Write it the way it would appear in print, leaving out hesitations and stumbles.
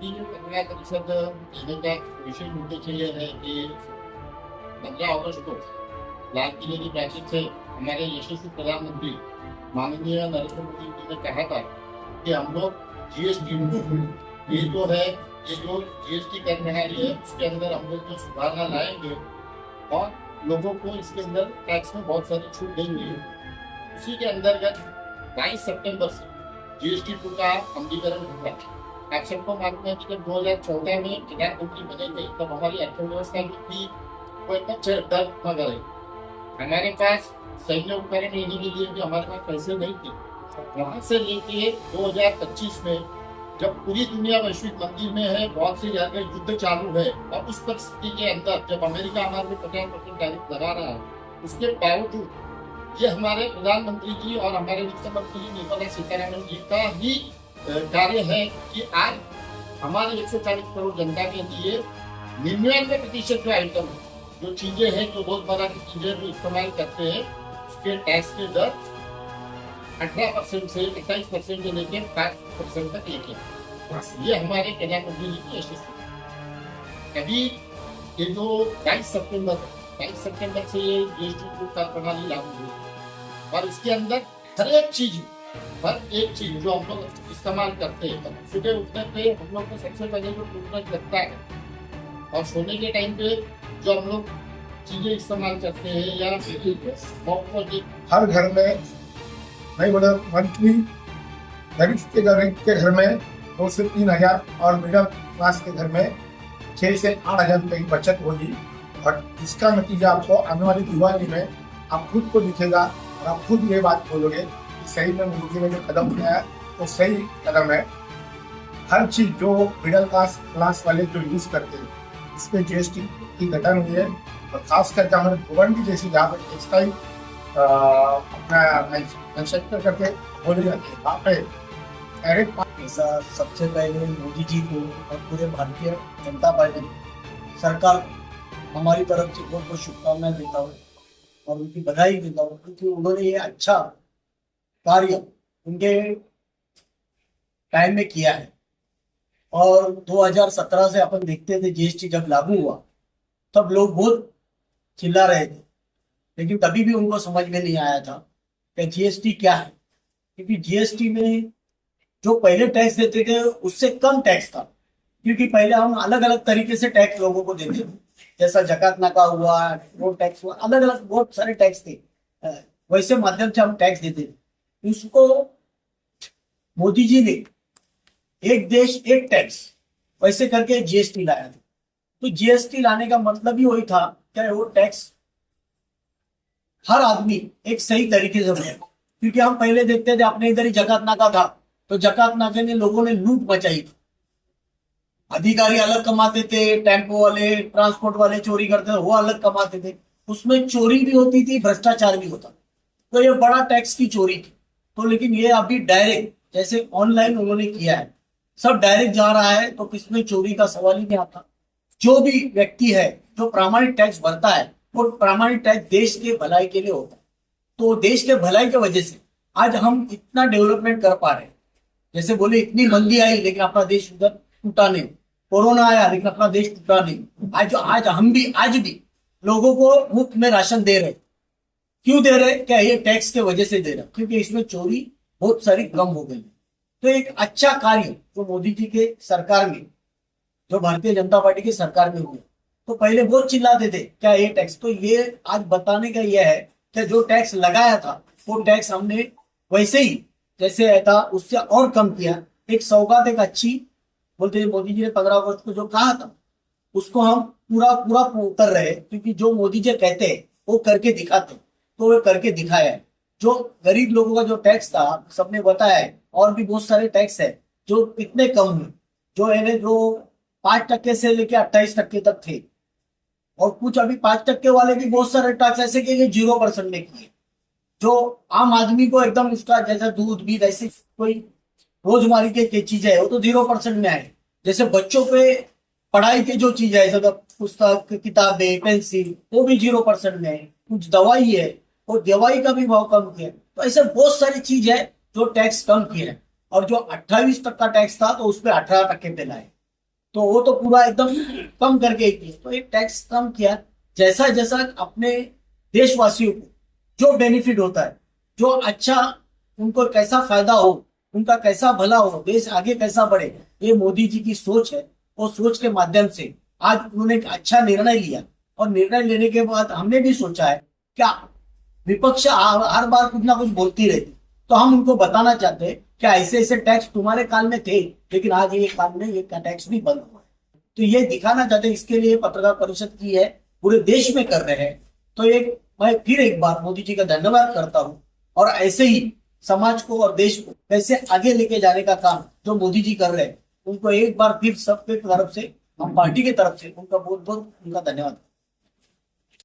की कन्या परिषद देने का विशेष उद्देश्य यह है कि 15 अगस्त को लाल किले की प्राचीर से हमारे यशस्वी प्रधानमंत्री माननीय नरेंद्र मोदी जी ने कहा था कि हम लोग जीएसटी ये जो है, ये जो जीएसटी कर प्रणाली है उसके अंदर हम लोग जो सुधारना लाएंगे और लोगों को इसके अंदर टैक्स में बहुत सारी छूट देंगे। उसी के अंतर्गत 22 सितंबर से जीएसटी 2 का अमलीकरण होगा। आप सबको मालूम है कि जब 2014 में प्रधानमंत्री बने थे तब हमारी अर्थव्यवस्था जो थी वो एकदम दर्द में गई। हमारे पास सैन्य उपकरण लेने के लिए भी हमारे पास पैसे नहीं थे। वहां से लेके 2025 में जब पूरी दुनिया वैश्विक मंदी में है, बहुत सी जगह युद्ध चालू है और उस परिस्थिति के अंदर जब अमेरिका हमारे 50% टैरिफ लगा रहा है, उसके बावजूद ये हमारे प्रधानमंत्री जी और हमारे वित्त मंत्री निर्मला सीतारमण जी का ही कार्य है कि आज हमारे 140 करोड़ जनता के लिए 99% जो आइटम जो चीजें हैं, जो रोजमर्रा की चीजें जो इस्तेमाल करते हैं, उसके टैक्स के दर 18% से 28% से लेकर 5% तक लेके ये हमारे प्रधानमंत्री जी की यशस्वी। कभी ये जो 22 सितंबर से ये जीएसटी का प्रणाली लागू हुई और इसके अंदर हर एक चीज जो हम लोग इस्तेमाल करते हैं, सुबह उठने पे हम लोग को सबसे पहले जो टूथब्रश लगता है और सोने के टाइम पे जो हम लोग चीजें इस्तेमाल करते हैं या हर घर में नहीं बोले मंथली गरीब के घर में 2 से 3 हजार और मिडिल क्लास के घर में 6 से 8 हजार रुपये की बचत होगी। और इसका नतीजा आपको आने वाली दिवाली में आप खुद को दिखेगा और आप खुद ये बात बोलोगे कि सही में मोदी ने जो कदम उठाया वो सही कदम है। हर चीज जो मिडिल क्लास वाले जो यूज करते हैं इस पर जीएसटी की घटन हुई है। और खास करके हमारे भुवंडी जैसी जहाँ पर टेक्सटाइल अपना मैन्युफैक्चर करके बोले जाते हैं वहाँ पे डायरेक्ट ऐसा सबसे पहले मोदी जी को और पूरे भारतीय जनता पार्टी सरकार हमारी तरफ से बहुत बहुत शुभकामनाएं देता हूँ और उनकी बधाई देता हूँ, क्योंकि उन्होंने ये अच्छा कार्य उनके टाइम में किया है। और 2017 से अपन देखते थे जीएसटी जब लागू हुआ तब लोग बहुत चिल्ला रहे थे, लेकिन तभी भी उनको समझ में नहीं आया था कि जीएसटी क्या है। क्योंकि जीएसटी में जो पहले टैक्स देते थे उससे कम टैक्स था, क्योंकि पहले हम अलग अलग तरीके से टैक्स लोगों को देते थे, जैसा जकात नाका हुआ, रोड टैक्स हुआ, अलग अलग बहुत सारे टैक्स थे, वैसे माध्यम से हम टैक्स देते थे। उसको मोदी जी ने एक देश एक टैक्स वैसे करके जीएसटी लाया था। तो जीएसटी लाने का मतलब ही वही था कि वो टैक्स हर आदमी एक सही तरीके से भरे। क्योंकि हम पहले देखते थे अपने इधर ही जकात नाका था, तो जकात नाके ने लोगों ने लूट मचाई थी। अधिकारी अलग कमाते थे, टेम्पो वाले ट्रांसपोर्ट वाले चोरी करते थे, वो अलग कमाते थे। उसमें चोरी भी होती थी, भ्रष्टाचार भी होता। तो ये बड़ा टैक्स की चोरी थी। तो लेकिन ये अभी डायरेक्ट जैसे ऑनलाइन उन्होंने किया है, सब डायरेक्ट जा रहा है, तो किसमें चोरी का सवाल ही नहीं आता। जो भी व्यक्ति है जो प्रामाणिक टैक्स भरता है वो प्रामाणिक टैक्स देश के भलाई के लिए होता है। तो देश के भलाई की वजह से आज हम इतना डेवलपमेंट कर पा रहे हैं। जैसे बोले इतनी मंदी आई लेकिन अपना देश उधर टूटा नहीं, कोरोना आया लेकिन अपना देश टूटा नहीं। आज हम भी लोगों को मुफ्त में राशन दे रहे। क्यों दे रहे? क्या ये टैक्स के वजह से दे रहे, क्योंकि इसमें चोरी बहुत सारी कम हो गई। तो एक अच्छा कार्य जो मोदी जी के सरकार में, जो भारतीय जनता पार्टी की सरकार में हुआ, तो पहले बहुत चिल्लाते थे क्या ये टैक्स। तो ये आज बताने का यह है कि जो टैक्स लगाया था वो टैक्स हमने वैसे ही जैसे था उससे और कम किया। एक सौगात एक अच्छी बोलते हैं, मोदी जी ने 15 अगस्त को जो कहा था उसको हम पूरा कर रहे हैं, क्योंकि जो मोदी जी कहते हैं वो करके दिखाते, तो वो करके दिखाया है। जो गरीब लोगों का जो टैक्स था सबने बताया है, और भी बहुत सारे टैक्स है जो कितने कम हुए, जो 5% से लेकर 28% तक थे, और कुछ अभी 5% वाले भी बहुत सारे टैक्स ऐसे कि 0% में किए, जो आम आदमी को एकदम उसका जैसे दूध भी ऐसे कोई रोजमारी के चीजें है वो तो 0% में आए। जैसे बच्चों पे पढ़ाई के जो चीज है, सब पुस्तक किताबें पेंसिल, वो भी 0% में है। कुछ दवाई है वो दवाई का भी भाव कम किया। तो ऐसे बहुत सारी चीज है जो टैक्स कम किए, और जो 28% टैक्स था तो उस पर 18% पे लाए। तो वो तो पूरा एकदम कम करके किया। तो एक टैक्स कम किया, जैसा जैसा अपने देशवासियों को जो बेनिफिट होता है, जो अच्छा उनको कैसा फायदा हो, उनका कैसा भला हो, देश आगे कैसा बढ़े, ये मोदी जी की सोच है। और सोच के माध्यम से आज उन्होंने एक अच्छा निर्णय लिया। और निर्णय लेने के बाद हमने भी सोचा है क्या विपक्ष हर बार कुछ ना कुछ बोलती रहती, तो हम उनको बताना चाहते हैं कि ऐसे ऐसे टैक्स तुम्हारे काल में थे, लेकिन आज ये काल में ये टैक्स भी बंद हुआ है। तो ये दिखाना चाहते हैं, इसके लिए पत्रकार परिषद की है, पूरे देश में कर रहे हैं। तो मैं फिर एक बार मोदी जी का धन्यवाद करता हूँ। और ऐसे ही समाज को और देश को कैसे आगे लेके जाने का काम जो मोदी जी कर रहे हैं, उनको एक बार फिर सबके तरफ से, हम पार्टी की तरफ से उनका बहुत बहुत उनका धन्यवाद।